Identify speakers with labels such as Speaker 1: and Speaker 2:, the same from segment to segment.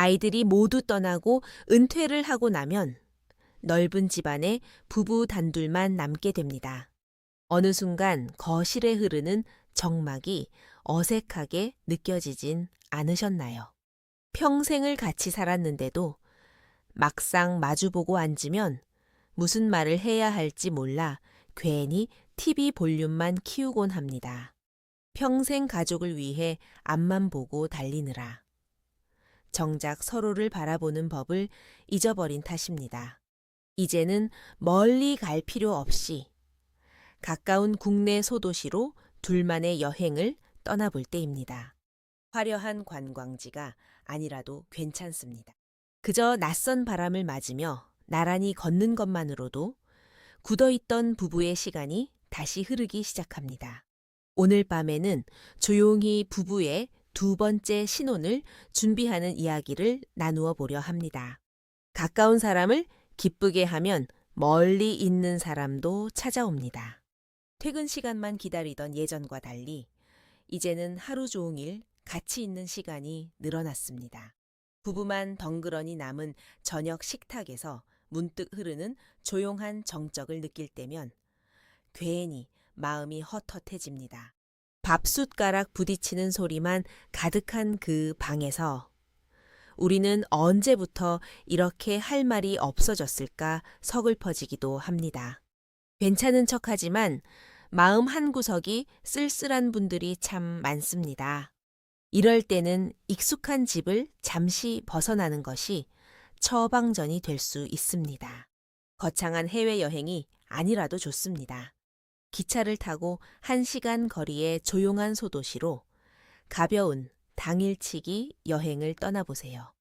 Speaker 1: 아이들이 모두 떠나고 은퇴를 하고 나면 넓은 집안에 부부 단둘만 남게 됩니다. 어느 순간 거실에 흐르는 정막이 어색하게 느껴지진 않으셨나요? 평생을 같이 살았는데도 막상 마주보고 앉으면 무슨 말을 해야 할지 몰라 괜히 TV 볼륨만 키우곤 합니다. 평생 가족을 위해 앞만 보고 달리느라. 정작 서로를 바라보는 법을 잊어버린 탓입니다. 이제는 멀리 갈 필요 없이 가까운 국내 소도시로 둘만의 여행을 떠나볼 때입니다. 화려한 관광지가 아니라도 괜찮습니다. 그저 낯선 바람을 맞으며 나란히 걷는 것만으로도 굳어있던 부부의 시간이 다시 흐르기 시작합니다. 오늘 밤에는 조용히 부부의 두 번째 신혼을 준비하는 이야기를 나누어 보려 합니다. 가까운 사람을 기쁘게 하면 멀리 있는 사람도 찾아옵니다. 퇴근 시간만 기다리던 예전과 달리 이제는 하루 종일 같이 있는 시간이 늘어났습니다. 부부만 덩그러니 남은 저녁 식탁에서 문득 흐르는 조용한 정적을 느낄 때면 괜히 마음이 헛헛해집니다. 밥숟가락 부딪히는 소리만 가득한 그 방에서 우리는 언제부터 이렇게 할 말이 없어졌을까 서글퍼지기도 합니다. 괜찮은 척하지만 마음 한구석이 쓸쓸한 분들이 참 많습니다. 이럴 때는 익숙한 집을 잠시 벗어나는 것이 처방전이 될 수 있습니다. 거창한 해외여행이 아니라도 좋습니다. 기차를 타고 1시간 거리의 조용한 소도시로 가벼운 당일치기 여행을 떠나보세요.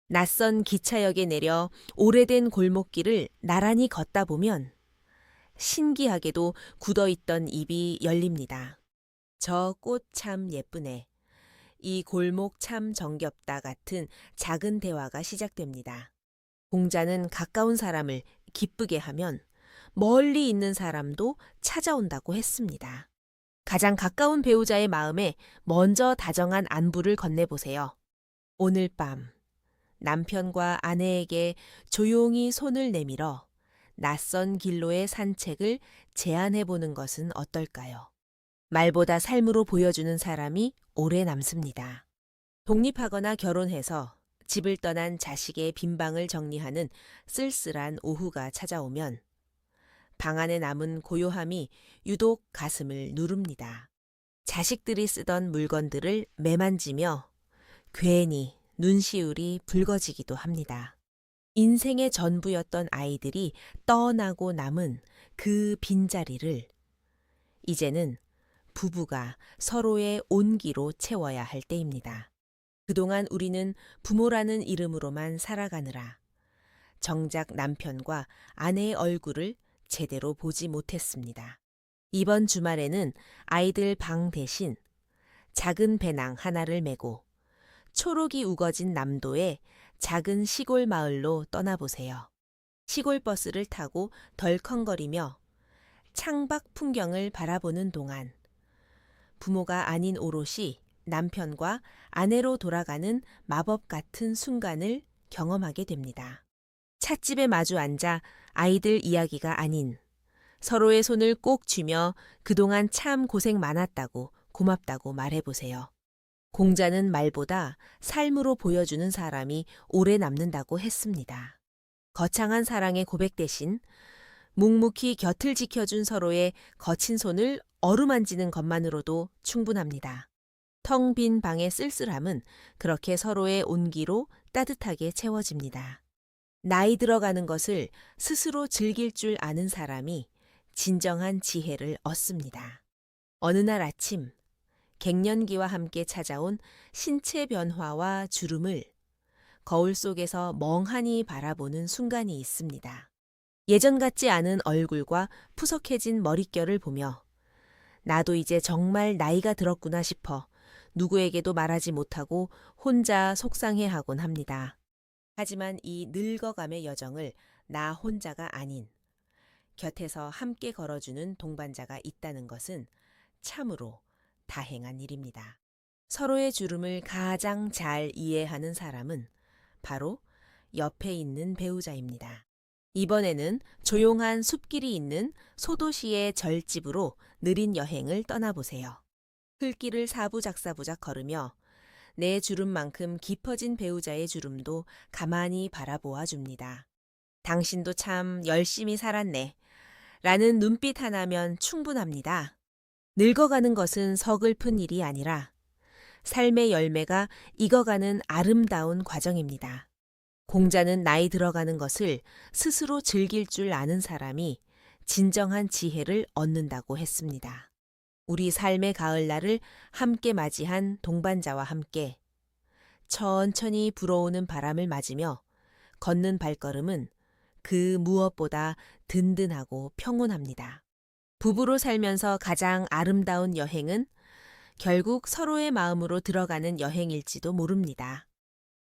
Speaker 1: 낯선 기차역에 내려 오래된 골목길을 나란히 걷다 보면 신기하게도 굳어있던 입이 열립니다. 저 꽃 참 예쁘네. 이 골목 참 정겹다 같은 작은 대화가 시작됩니다. 공자는 가까운 사람을 기쁘게 하면 멀리 있는 사람도 찾아온다고 했습니다. 가장 가까운 배우자의 마음에 먼저 다정한 안부를 건네보세요. 오늘 밤 남편과 아내에게 조용히 손을 내밀어 낯선 길로의 산책을 제안해보는 것은 어떨까요? 말보다 삶으로 보여주는 사람이 오래 남습니다. 독립하거나 결혼해서 집을 떠난 자식의 빈방을 정리하는 쓸쓸한 오후가 찾아오면 방 안에 남은 고요함이 유독 가슴을 누릅니다. 자식들이 쓰던 물건들을 매만지며 괜히 눈시울이 붉어지기도 합니다. 인생의 전부였던 아이들이 떠나고 남은 그 빈자리를 이제는 부부가 서로의 온기로 채워야 할 때입니다. 그동안 우리는 부모라는 이름으로만 살아가느라 정작 남편과 아내의 얼굴을 제대로 보지 못했습니다. 이번 주말에는 아이들 방 대신 작은 배낭 하나를 메고 초록이 우거진 남도의 작은 시골 마을로 떠나보세요. 시골 버스를 타고 덜컹거리며 창밖 풍경을 바라보는 동안 부모가 아닌 오롯이 남편과 아내로 돌아가는 마법 같은 순간을 경험하게 됩니다. 찻집에 마주 앉아 아이들 이야기가 아닌 서로의 손을 꼭 쥐며 그동안 참 고생 많았다고 고맙다고 말해보세요. 공자는 말보다 삶으로 보여주는 사람이 오래 남는다고 했습니다. 거창한 사랑의 고백 대신 묵묵히 곁을 지켜준 서로의 거친 손을 어루만지는 것만으로도 충분합니다. 텅 빈 방의 쓸쓸함은 그렇게 서로의 온기로 따뜻하게 채워집니다. 나이 들어가는 것을 스스로 즐길 줄 아는 사람이 진정한 지혜를 얻습니다. 어느 날 아침, 갱년기와 함께 찾아온 신체 변화와 주름을 거울 속에서 멍하니 바라보는 순간이 있습니다. 예전 같지 않은 얼굴과 푸석해진 머릿결을 보며 나도 이제 정말 나이가 들었구나 싶어 누구에게도 말하지 못하고 혼자 속상해하곤 합니다. 하지만 이 늙어감의 여정을 나 혼자가 아닌 곁에서 함께 걸어주는 동반자가 있다는 것은 참으로 다행한 일입니다. 서로의 주름을 가장 잘 이해하는 사람은 바로 옆에 있는 배우자입니다. 이번에는 조용한 숲길이 있는 소도시의 절집으로 느린 여행을 떠나보세요. 흘길을 사부작사부작 걸으며 내 주름만큼 깊어진 배우자의 주름도 가만히 바라보아 줍니다. 당신도 참 열심히 살았네. 라는 눈빛 하나면 충분합니다. 늙어가는 것은 서글픈 일이 아니라 삶의 열매가 익어가는 아름다운 과정입니다. 공자는 나이 들어가는 것을 스스로 즐길 줄 아는 사람이 진정한 지혜를 얻는다고 했습니다. 우리 삶의 가을날을 함께 맞이한 동반자와 함께 천천히 불어오는 바람을 맞으며 걷는 발걸음은 그 무엇보다 든든하고 평온합니다. 부부로 살면서 가장 아름다운 여행은 결국 서로의 마음으로 들어가는 여행일지도 모릅니다.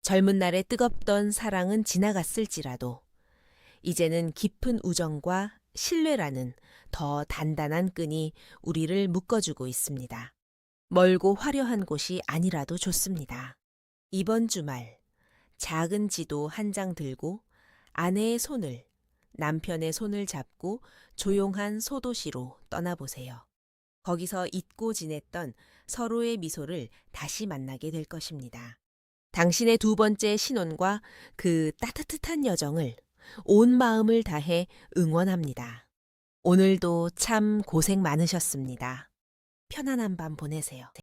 Speaker 1: 젊은 날의 뜨겁던 사랑은 지나갔을지라도 이제는 깊은 우정과 신뢰라는 더 단단한 끈이 우리를 묶어주고 있습니다. 멀고 화려한 곳이 아니라도 좋습니다. 이번 주말 작은 지도 한 장 들고 아내의 손을, 남편의 손을 잡고 조용한 소도시로 떠나보세요. 거기서 잊고 지냈던 서로의 미소를 다시 만나게 될 것입니다. 당신의 두 번째 신혼과 그 따뜻한 여정을 온 마음을 다해 응원합니다. 오늘도 참 고생 많으셨습니다. 편안한 밤 보내세요.